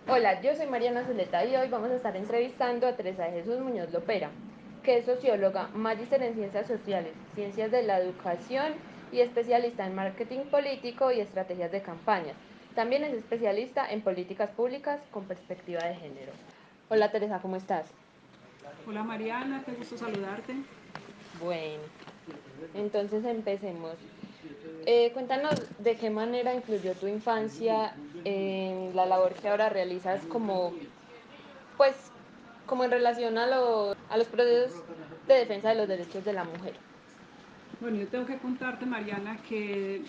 Hola, yo soy Mariana Zuleta y hoy vamos a estar entrevistando a Teresa de Jesús Muñoz Lopera, que es socióloga, magíster en ciencias sociales, ciencias de la educación y especialista en marketing político y estrategias de campañas. También es especialista en políticas públicas con perspectiva de género. Hola Teresa, ¿cómo estás? Hola Mariana, qué gusto saludarte. Bueno, entonces empecemos. Cuéntanos de qué manera influyó tu infancia en la labor que ahora realizas pues, como en relación a los procesos de defensa de los derechos de la mujer. Bueno, yo tengo que contarte, Mariana, que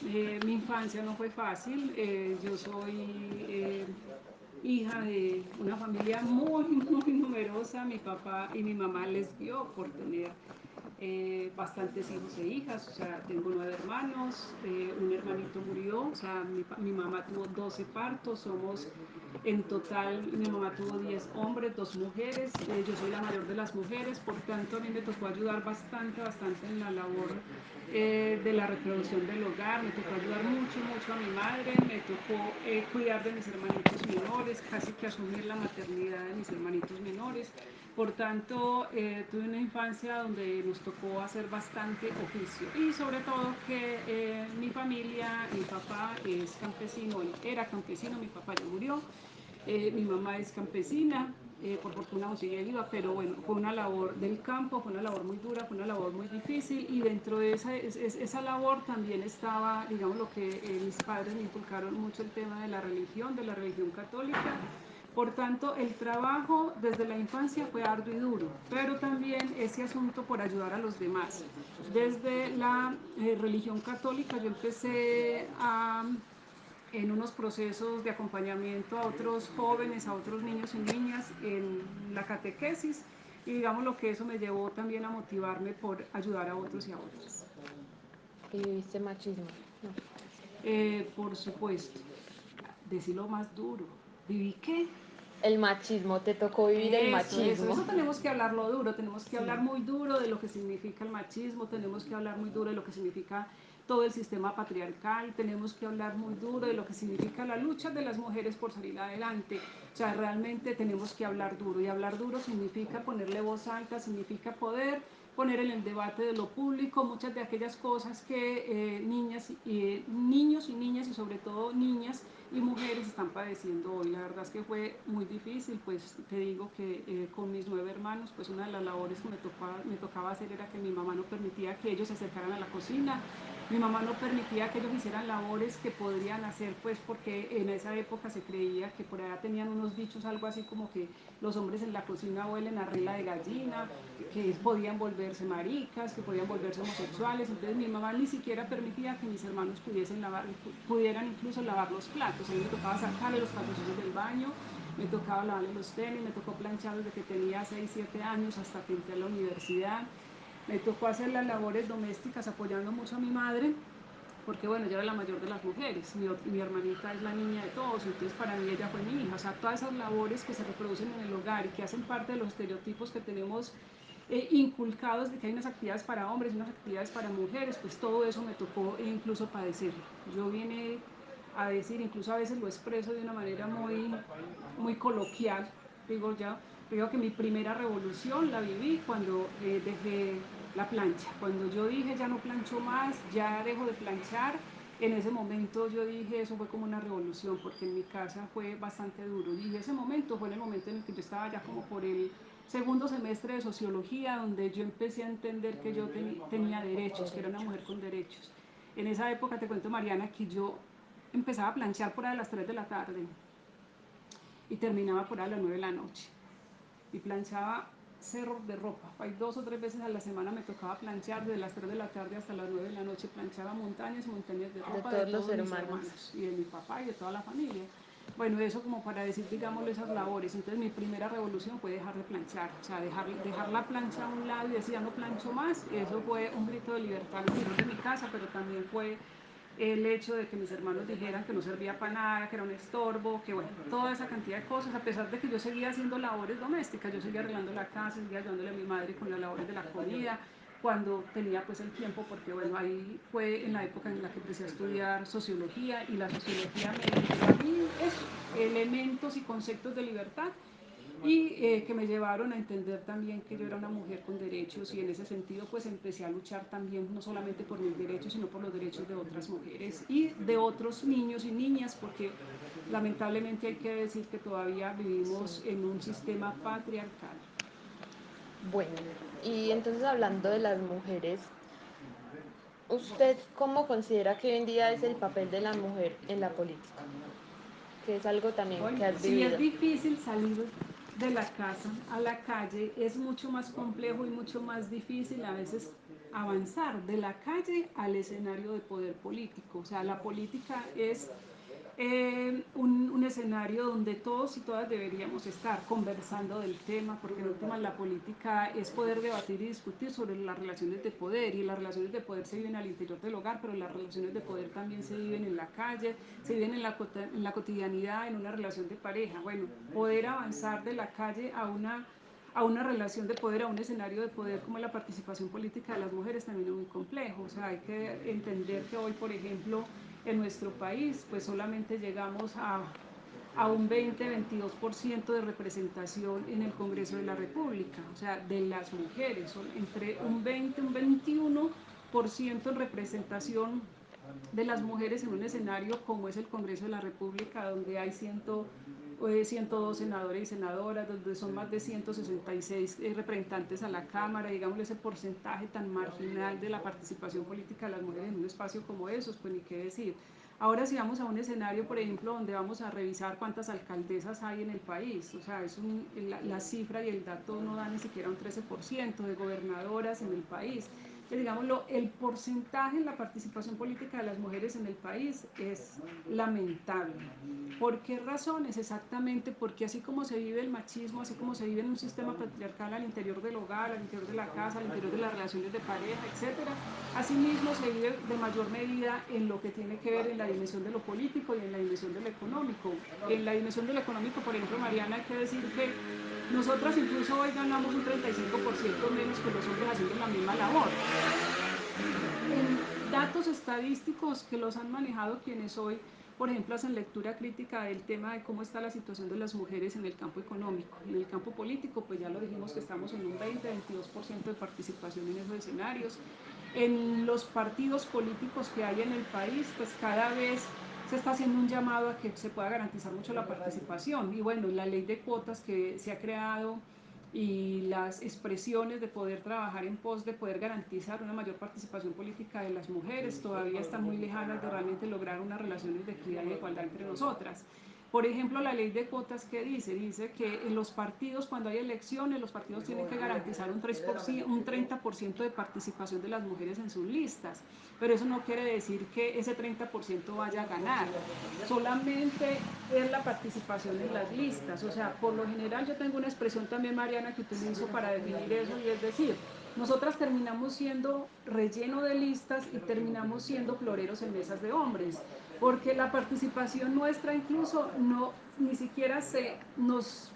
mi infancia no fue fácil. Yo soy hija de una familia muy numerosa. Mi papá y mi mamá les dio por tener bastantes hijos e hijas. O sea, tengo 9 hermanos, un hermanito murió. O sea, mi mamá tuvo 12 partos. Somos en total, mi mamá tuvo 10 hombres, 2 mujeres. Yo soy la mayor de las mujeres, por tanto a mí me tocó ayudar bastante en la labor de la reproducción del hogar. Me tocó ayudar mucho a mi madre. Me tocó cuidar de mis hermanitos menores, casi que asumir la maternidad de mis hermanitos menores. Por tanto, tuve una infancia donde nos tocó hacer bastante oficio y sobre todo que mi familia, mi papá es campesino, él era campesino, mi papá ya murió, mi mamá es campesina, por fortuna aún sigue viva, pero bueno, fue una labor del campo, fue una labor muy dura, fue una labor muy difícil y dentro de esa labor también estaba, digamos, lo que mis padres me inculcaron mucho el tema de la religión católica. Por tanto, el trabajo desde la infancia fue arduo y duro, pero también ese asunto por ayudar a los demás. Desde la religión católica yo empecé en unos procesos de acompañamiento a otros jóvenes, a otros niños y niñas en la catequesis y digamos lo que eso me llevó también a motivarme por ayudar a otros y a otras. ¿Y viviste machismo? No. Por supuesto, decirlo más duro. ¿Viví qué? El machismo, te tocó vivir el Eso machismo. tenemos que hablarlo duro, tenemos que Sí. hablar muy duro de lo que significa el machismo, tenemos que hablar muy duro de lo que significa todo el sistema patriarcal, tenemos que hablar muy duro de lo que significa la lucha de las mujeres por salir adelante. O sea, realmente tenemos que hablar duro y hablar duro significa ponerle voz alta, significa poder poner en el debate de lo público muchas de aquellas cosas que niñas y niños y niñas y sobre todo niñas y mujeres están padeciendo hoy. La verdad es que fue muy difícil, pues te digo que con mis 9 hermanos, pues una de las labores que me tocaba hacer era que mi mamá no permitía que ellos se acercaran a la cocina, mi mamá no permitía que ellos hicieran labores que podrían hacer, pues porque en esa época se creía que por allá tenían unos dichos, algo así como que los hombres en la cocina huelen a rila de gallina, que podían volverse maricas, que podían volverse homosexuales. Entonces mi mamá ni siquiera permitía que mis hermanos pudieran incluso lavar los platos. A mí me tocaba sacarle los calzoncillos del baño, me tocaba lavarle los tenis, me tocó planchar desde que tenía 6 7 años hasta que entré a la universidad. Me tocó hacer las labores domésticas apoyando mucho a mi madre, porque bueno, yo era la mayor de las mujeres, mi hermanita es la niña de todos, entonces para mí ella fue mi hija. O sea, todas esas labores que se reproducen en el hogar y que hacen parte de los estereotipos que tenemos inculcados de que hay unas actividades para hombres y unas actividades para mujeres, pues todo eso me tocó incluso padecerlo. Yo vine a decir, incluso a veces lo expreso de una manera muy coloquial, digo que mi primera revolución la viví cuando dejé la plancha, cuando yo dije ya no plancho más, ya dejo de planchar. En ese momento yo dije, eso fue como una revolución, porque en mi casa fue bastante duro. Y ese momento fue en el momento en el que yo estaba ya como por el segundo semestre de sociología, donde yo empecé a entender que yo tenía derechos, que era una mujer con derechos. En esa época, te cuento Mariana, que yo empezaba a planchar por ahí a las 3 de la tarde y terminaba por ahí a las 9 de la noche. Y planchaba cerros de ropa. Hay 2 o 3 veces a la semana me tocaba planchar desde las 3 de la tarde hasta las 9 de la noche. Planchaba montañas y montañas de De ropa de todos los todos mis hermanos. hermanos y de mi papá y de toda la familia. Bueno, eso como para decir, digámoslo, esas labores. Entonces mi primera revolución fue dejar de planchar, o sea, dejar la plancha a un lado y decir, ya no plancho más. Eso fue un grito de libertad al interior de mi casa, pero también fue el hecho de que mis hermanos dijeran que no servía para nada, que era un estorbo, que bueno, toda esa cantidad de cosas, a pesar de que yo seguía haciendo labores domésticas, yo seguía arreglando la casa, seguía ayudándole a mi madre con las labores de la comida, cuando tenía pues el tiempo, porque bueno, ahí fue en la época en la que empecé a estudiar sociología y la sociología me dio a mí eso, elementos y conceptos de libertad y que me llevaron a entender también que yo era una mujer con derechos y en ese sentido pues empecé a luchar también no solamente por mis derechos sino por los derechos de otras mujeres y de otros niños y niñas porque lamentablemente hay que decir que todavía vivimos en un sistema patriarcal. Bueno, y entonces hablando de las mujeres, ¿usted cómo considera que hoy en día es el papel de la mujer en la política? Que es algo también Bueno, que has si es vivido. difícil salir de la casa a la calle, es mucho más complejo y mucho más difícil a veces avanzar de la calle al escenario de poder político. O sea, la política es un escenario donde todos y todas deberíamos estar conversando del tema, porque en últimas la política es poder debatir y discutir sobre las relaciones de poder, y las relaciones de poder se viven al interior del hogar, pero las relaciones de poder también se viven en la calle, se viven en la cotidianidad, en una relación de pareja. Bueno, poder avanzar de la calle a una relación de poder, a un escenario de poder como la participación política de las mujeres también es muy complejo. O sea, hay que entender que hoy, por ejemplo, en nuestro país, pues solamente llegamos a un 20-22% de representación en el Congreso de la República, o sea, de las mujeres, son entre un 20 y un 21% en representación de las mujeres en un escenario como es el Congreso de la República, donde hay 102 senadores y senadoras, donde son más de 166 representantes a la Cámara, digamos ese porcentaje tan marginal de la participación política de las mujeres en un espacio como esos, pues ni qué decir. Ahora si vamos a un escenario, por ejemplo, donde vamos a revisar cuántas alcaldesas hay en el país, o sea, la cifra y el dato no da ni siquiera un 13% de gobernadoras en el país. Digámoslo, el porcentaje en la participación política de las mujeres en el país es lamentable. ¿Por qué razones? Exactamente porque así como se vive el machismo, así como se vive en un sistema patriarcal al interior del hogar, al interior de la casa, al interior de las relaciones de pareja, etc., asimismo se vive de mayor medida en lo que tiene que ver en la dimensión de lo político y en la dimensión de lo económico. En la dimensión de lo económico, por ejemplo, Mariana, hay que decir que nosotras incluso hoy ganamos un 35% menos que los hombres haciendo la misma labor. En datos estadísticos que los han manejado quienes hoy, por ejemplo, hacen lectura crítica del tema de cómo está la situación de las mujeres en el campo económico. En el campo político, pues ya lo dijimos que estamos en un 20-22% de participación en esos escenarios. En los partidos políticos que hay en el país, pues cada vez se está haciendo un llamado a que se pueda garantizar mucho la participación. Y bueno, la ley de cuotas que se ha creado y las expresiones de poder trabajar en pos de poder garantizar una mayor participación política de las mujeres todavía están muy lejanas de realmente lograr unas relaciones de equidad y de igualdad entre nosotras. Por ejemplo, la ley de cuotas que dice que en los partidos, cuando hay elecciones, los partidos tienen que garantizar un 30% de participación de las mujeres en sus listas, pero eso no quiere decir que ese 30% vaya a ganar, solamente es la participación en las listas. O sea, por lo general yo tengo una expresión también, Mariana, que utilizo para definir eso, y es decir, nosotras terminamos siendo relleno de listas y terminamos siendo floreros en mesas de hombres, porque la participación nuestra incluso ni siquiera se nos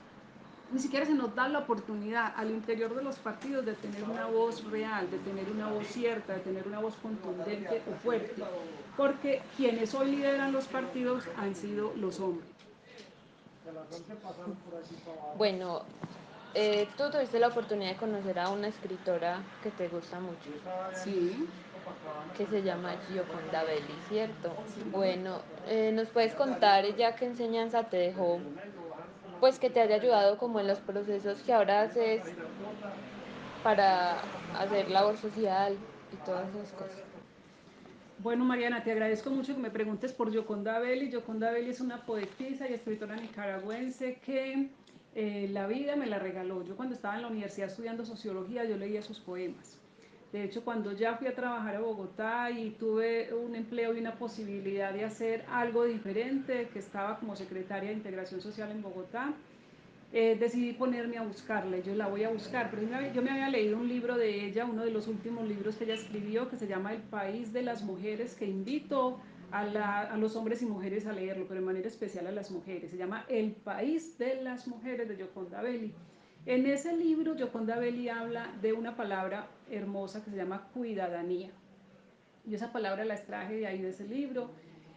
da la oportunidad al interior de los partidos de tener una voz real, de tener una voz cierta, de tener una voz contundente o fuerte, porque quienes hoy lideran los partidos han sido los hombres. Bueno, tú tuviste la oportunidad de conocer a una escritora que te gusta mucho, Sí, que se llama Gioconda Belli, ¿cierto? sí. Bueno, ¿nos puedes contar ella qué enseñanza te dejó, pues que te haya ayudado como en los procesos que ahora haces para hacer labor social y todas esas cosas? Bueno, Mariana, te agradezco mucho que me preguntes por Gioconda Belli. Gioconda Belli es una poetisa y escritora nicaragüense que la vida me la regaló. Yo cuando estaba en la universidad estudiando sociología, yo leía sus poemas. De hecho, cuando ya fui a trabajar a Bogotá y tuve un empleo y una posibilidad de hacer algo diferente, que estaba como secretaria de Integración Social en Bogotá, decidí ponerme a buscarla. Yo la voy a buscar, pero yo me había leído un libro de ella, uno de los últimos libros que ella escribió, que se llama El País de las Mujeres, que invito a los hombres y mujeres a leerlo, pero de manera especial a las mujeres. Se llama El País de las Mujeres, de Gioconda Belli. En ese libro, Gioconda Belli habla de una palabra hermosa que se llama cuidadanía. Y esa palabra la extraje de ahí, de ese libro.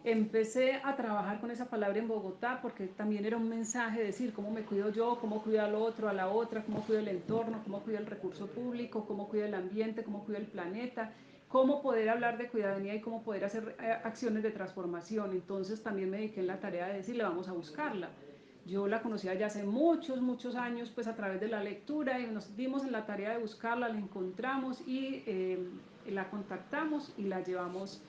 empecé a trabajar con esa palabra en Bogotá porque también era un mensaje, decir cómo me cuido yo, cómo cuido al otro, a la otra, cómo cuido el entorno, cómo cuido el recurso público, cómo cuido el ambiente, cómo cuido el planeta, cómo poder hablar de cuidadanía y cómo poder hacer acciones de transformación. Entonces también me dediqué en la tarea de decirle, vamos a buscarla. Yo la conocía ya hace muchos años, pues a través de la lectura, y nos dimos en la tarea de buscarla, la encontramos y la contactamos y la llevamos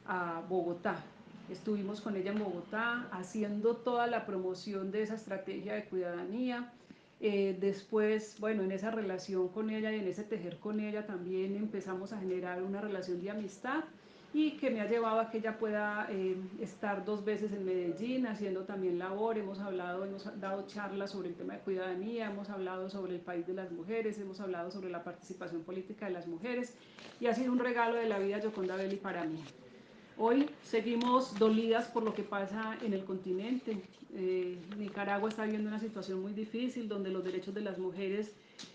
a Bogotá. Estuvimos con ella en Bogotá haciendo toda la promoción de esa estrategia de cuidadanía. Después, bueno, en esa relación con ella y en ese tejer con ella también empezamos a generar una relación de amistad y que me ha llevado a que ella pueda estar 2 veces en Medellín haciendo también labor. Hemos dado charlas sobre el tema de cuidadanía, hemos hablado sobre el país de las mujeres, hemos hablado sobre la participación política de las mujeres y ha sido un regalo de la vida Gioconda Belli para mí. Hoy seguimos dolidas por lo que pasa en el continente. Nicaragua está viviendo una situación muy difícil donde los derechos de las mujeres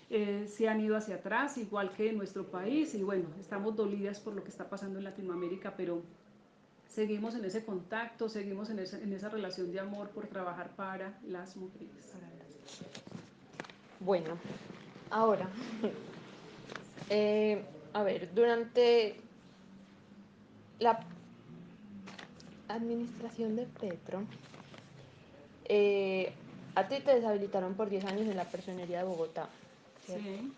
se han ido hacia atrás, igual que en nuestro país, y bueno, estamos dolidas por lo que está pasando en Latinoamérica, pero seguimos en ese contacto, seguimos en esa relación de amor por trabajar para las mujeres. Bueno, ahora, a ver, durante la administración de Petro, a ti te deshabilitaron por 10 años en la personería de Bogotá, ¿cierto? Sí.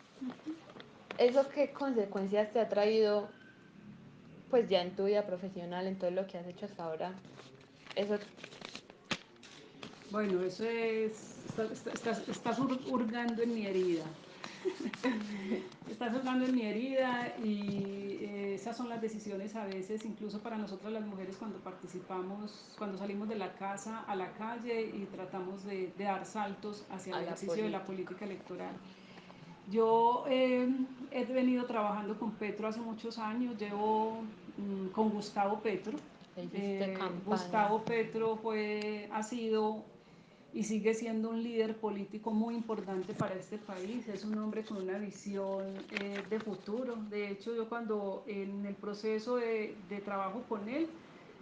¿Eso qué consecuencias te ha traído, pues ya en tu vida profesional, en todo lo que has hecho hasta ahora? Eso, Bueno, eso es, estás hurgando en mi herida. Estás hurgando en mi herida y esas son las decisiones a veces, incluso para nosotras las mujeres cuando participamos, cuando salimos de la casa a la calle y tratamos de dar saltos hacia el a la ejercicio de la política. política electoral. Yo he venido trabajando con Petro hace muchos años, llevo con Gustavo Petro. Le hiciste campaña. Gustavo Petro ha sido y sigue siendo un líder político muy importante para este país. Es un hombre con una visión de futuro. De hecho, yo cuando en el proceso de trabajo con él,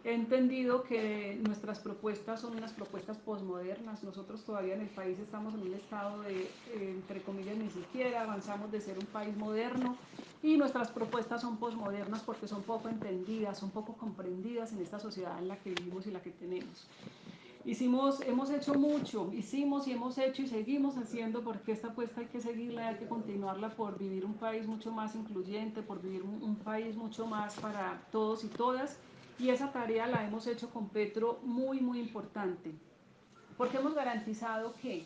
he entendido que nuestras propuestas son unas propuestas posmodernas. Nosotros todavía en el país estamos en un estado de, entre comillas, ni siquiera avanzamos de ser un país moderno y nuestras propuestas son posmodernas porque son poco entendidas, son poco comprendidas en esta sociedad en la que vivimos y la que tenemos. Hemos hecho mucho, hicimos y hemos hecho y seguimos haciendo porque esta apuesta hay que seguirla, hay que continuarla por vivir un país mucho más incluyente, por vivir un país mucho más para todos y todas. Y esa tarea la hemos hecho con Petro muy importante, porque hemos garantizado que,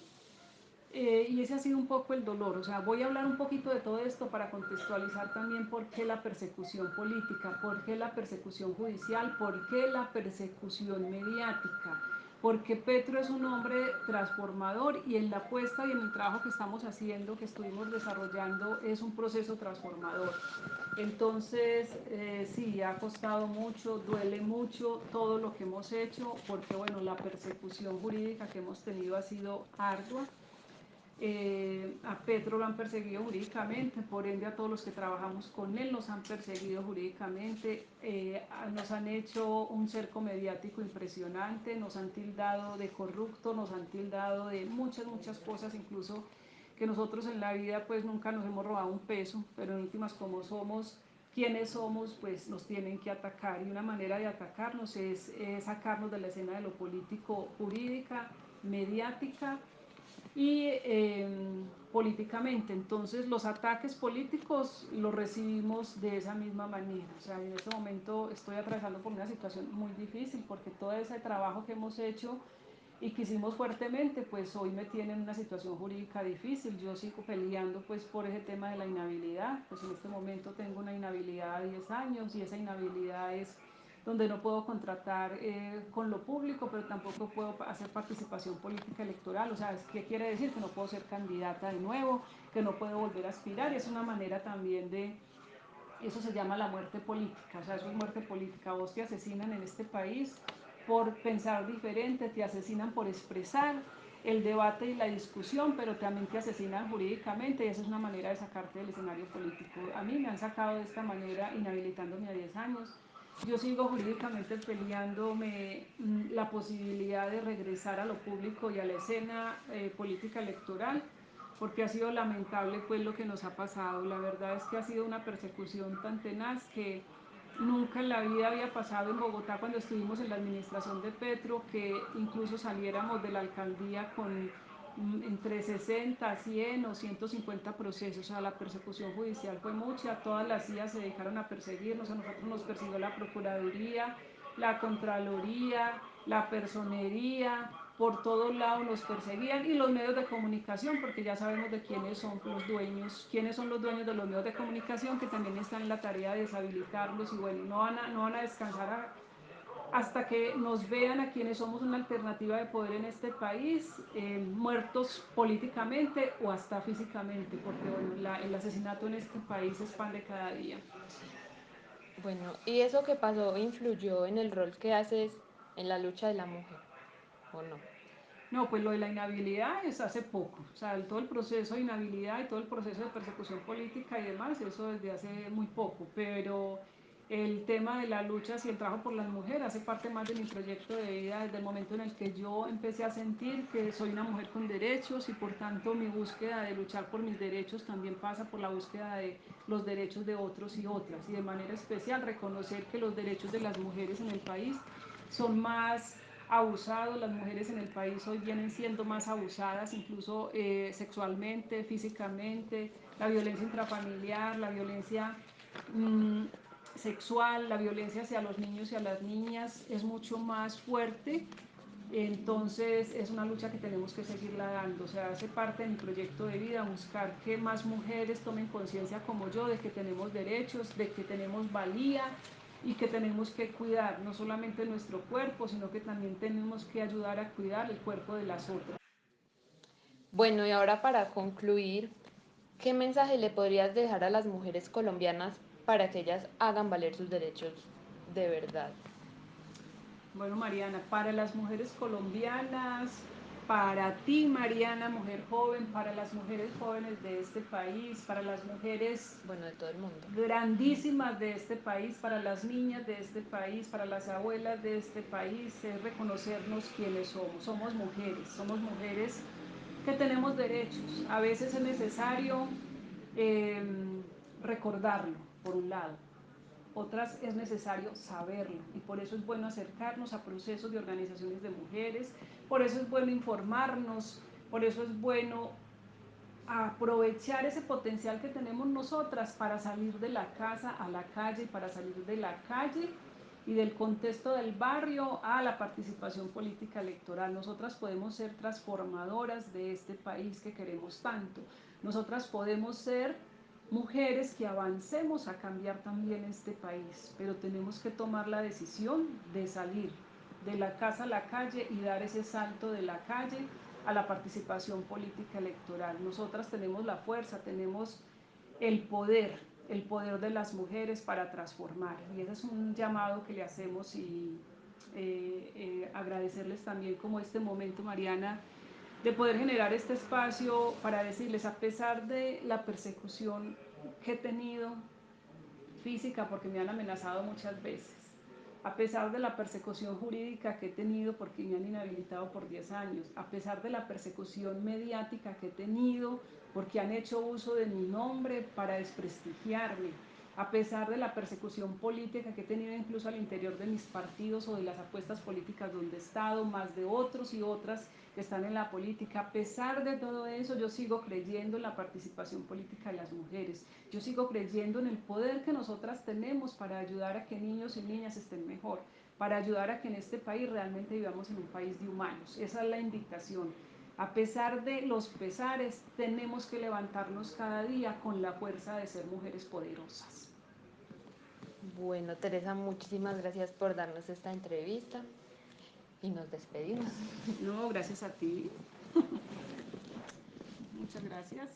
y ese ha sido un poco el dolor, o sea, voy a hablar un poquito de todo esto para contextualizar también por qué la persecución política, por qué la persecución judicial, por qué la persecución mediática, porque Petro es un hombre transformador y en la apuesta y en el trabajo que estamos haciendo, que estuvimos desarrollando, es un proceso transformador. Entonces, sí, ha costado mucho, duele mucho todo lo que hemos hecho, porque bueno, la persecución jurídica que hemos tenido ha sido ardua. A Petro lo han perseguido jurídicamente, por ende a todos los que trabajamos con él nos han perseguido jurídicamente, nos han hecho un cerco mediático impresionante, nos han tildado de corrupto, nos han tildado de muchas cosas, incluso que nosotros en la vida pues nunca nos hemos robado un peso, pero en últimas como somos quienes somos, pues nos tienen que atacar y una manera de atacarnos es sacarnos de la escena de lo político, jurídica, mediática y políticamente. Entonces los ataques políticos los recibimos de esa misma manera. O sea, en este momento estoy atravesando por una situación muy difícil porque todo ese trabajo que hemos hecho y que hicimos fuertemente, pues hoy me tiene en una situación jurídica difícil. Yo sigo peleando pues por ese tema de la inhabilidad. Pues en este momento tengo una inhabilidad de 10 años y esa inhabilidad es donde no puedo contratar con lo público, pero tampoco puedo hacer participación política electoral. O sea, ¿qué quiere decir? Que no puedo ser candidata de nuevo, que no puedo volver a aspirar. Y es una manera también de, eso se llama la muerte política. O sea, eso es muerte política. Vos te asesinan en este país por pensar diferente, te asesinan por expresar el debate y la discusión, pero también te asesinan jurídicamente y esa es una manera de sacarte del escenario político. A mí me han sacado de esta manera, inhabilitándome a 10 años. Yo sigo jurídicamente peleándome la posibilidad de regresar a lo público y a la escena política electoral, porque ha sido lamentable pues lo que nos ha pasado. La verdad es que ha sido una persecución tan tenaz que nunca en la vida había pasado en Bogotá cuando estuvimos en la administración de Petro, que incluso saliéramos de la alcaldía con entre 60, 100 o 150 procesos. O sea, la persecución judicial fue mucha, todas las CIA se dedicaron a perseguirnos, a nosotros nos persiguió la Procuraduría, la Contraloría, la Personería, por todos lados nos perseguían, y los medios de comunicación, porque ya sabemos de quiénes son los dueños, quiénes son los dueños de los medios de comunicación, que también están en la tarea de deshabilitarlos, y bueno, no van a descansar hasta que nos vean a quienes somos una alternativa de poder en este país, muertos políticamente o hasta físicamente, porque bueno, el asesinato en este país es pan de cada día. Bueno, ¿y eso que pasó influyó en el rol que haces en la lucha de la mujer, o no? No, pues lo de la inhabilidad es hace poco, o sea, todo el proceso de inhabilidad y todo el proceso de persecución política y demás, eso desde hace muy poco, pero el tema de la lucha y el trabajo por las mujeres hace parte más de mi proyecto de vida desde el momento en el que yo empecé a sentir que soy una mujer con derechos, y por tanto mi búsqueda de luchar por mis derechos también pasa por la búsqueda de los derechos de otros y otras, y de manera especial reconocer que los derechos de las mujeres en el país son más abusados. Las mujeres en el país hoy vienen siendo más abusadas, incluso sexualmente, físicamente, la violencia intrafamiliar, la violencia mmm, sexual, la violencia hacia los niños y a las niñas es mucho más fuerte. Entonces es una lucha que tenemos que seguirla dando, o sea, hace parte de mi proyecto de vida buscar que más mujeres tomen conciencia como yo de que tenemos derechos, de que tenemos valía, y que tenemos que cuidar no solamente nuestro cuerpo, sino que también tenemos que ayudar a cuidar el cuerpo de las otras. Bueno, y ahora para concluir, ¿qué mensaje le podrías dejar a las mujeres colombianas para que ellas hagan valer sus derechos de verdad? Bueno, Mariana, para las mujeres colombianas, para ti, Mariana, mujer joven, para las mujeres jóvenes de este país, para las mujeres Bueno, de todo el mundo. grandísimas de este país, para las niñas de este país, para las abuelas de este país, es reconocernos quiénes somos. Somos mujeres que tenemos derechos. A veces es necesario eh, recordarlo, por un lado. Otras es necesario saberlo, y por eso es bueno acercarnos a procesos de organizaciones de mujeres, por eso es bueno informarnos, por eso es bueno aprovechar ese potencial que tenemos nosotras para salir de la casa a la calle, y para salir de la calle y del contexto del barrio a la participación política electoral. Nosotras podemos ser transformadoras de este país que queremos tanto. Nosotras podemos ser mujeres que avancemos a cambiar también este país, pero tenemos que tomar la decisión de salir de la casa a la calle y dar ese salto de la calle a la participación política electoral. Nosotras tenemos la fuerza, tenemos el poder de las mujeres para transformar, y ese es un llamado que le hacemos, y agradecerles también como este momento, Mariana, de poder generar este espacio para decirles, a pesar de la persecución que he tenido física, porque me han amenazado muchas veces, a pesar de la persecución jurídica que he tenido porque me han inhabilitado por 10 años, a pesar de la persecución mediática que he tenido porque han hecho uso de mi nombre para desprestigiarme, a pesar de la persecución política que he tenido incluso al interior de mis partidos o de las apuestas políticas donde he estado, más de otros y otras que están en la política, a pesar de todo eso, yo sigo creyendo en la participación política de las mujeres, yo sigo creyendo en el poder que nosotras tenemos para ayudar a que niños y niñas estén mejor, para ayudar a que en este país realmente vivamos en un país de humanos. Esa es la invitación. A pesar de los pesares, tenemos que levantarnos cada día con la fuerza de ser mujeres poderosas. Bueno, Teresa, muchísimas gracias por darnos esta entrevista y nos despedimos. No, gracias a ti. Muchas gracias.